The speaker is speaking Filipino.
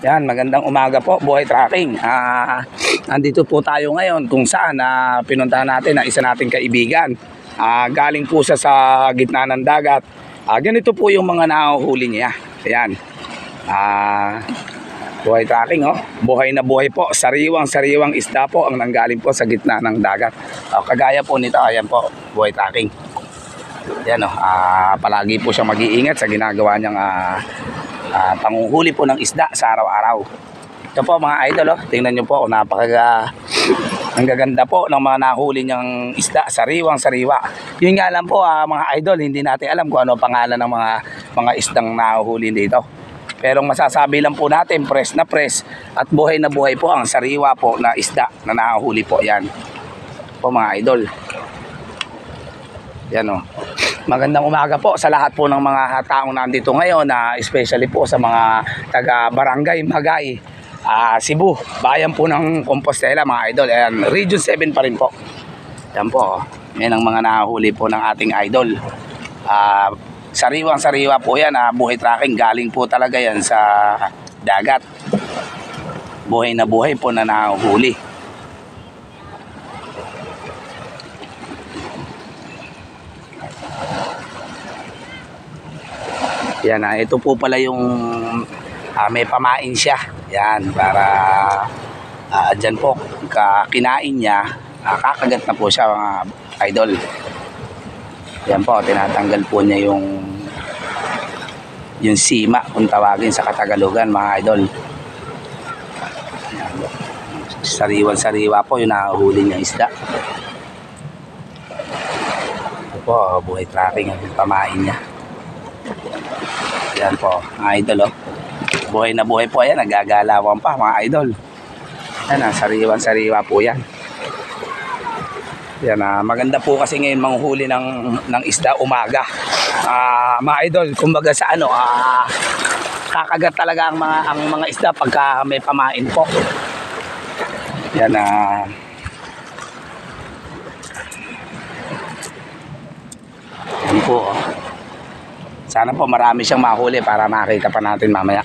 Yan, magandang umaga po, Buhay Tracking. Andito po tayo ngayon kung saan pinuntahan natin ang isa nating kaibigan. Galing po siya sa gitna ng dagat. Ganito po yung mga nahuhuli niya. Ayan. Buhay Tracking, oh. Buhay na buhay po. Sariwang isda po ang nanggaling po sa gitna ng dagat. Kagaya po nito, ayan po, Buhay Tracking. Ayan, oh. Palagi po siya mag-iingat sa ginagawa niyang panguhuli po ng isda sa araw-araw. Ito po mga idol, oh. Tingnan nyo po, ang gaganda po ng mga nahuli niyang isda, sariwang-sariwa. Yun nga lang po mga idol, hindi natin alam kung ano pangalan ng mga isdang nahuhuli dito. Pero masasabi lang po natin, press na press at buhay na buhay po ang sariwa po na isda na nahuhuli po. Yan po mga idol. Yan, oh. Magandang umaga po sa lahat po ng mga taong nandito ngayon, especially po sa mga taga Barangay Magay, Cebu, bayan po ng Compostela mga idol. Ayan, Region 7 pa rin po. Yan po, yan ang mga nahuli po ng ating idol. Sariwang-sariwa po yan, Buhay Tracking. Galing po talaga yan sa dagat. Buhay na buhay po na nahuli. Yan, ito po pala yung may pamain siya. Yan, para dyan po kinain niya, kakagat na po siya mga idol. Yan po, tinatanggal po niya yung sima kung tawagin sa Katagalugan mga idol. Sariwan-sariwa po yung nahuhuli niya isda. Ito po, Buhay Tracking ang pamain niya. Yan po, mga idol, oh. Buhay na buhay po yan, nagagalawan pa mga idol. Yan, sariwan-sariwa po yan. Yan, maganda po kasi ngayon manghuli ng isda umaga. Mga idol, kumbaga sa kakagat talaga ang mga isda pagka may pamain po. Yan, yan po, oh. Sana po marami siyang mahuli para makita pa natin mamaya.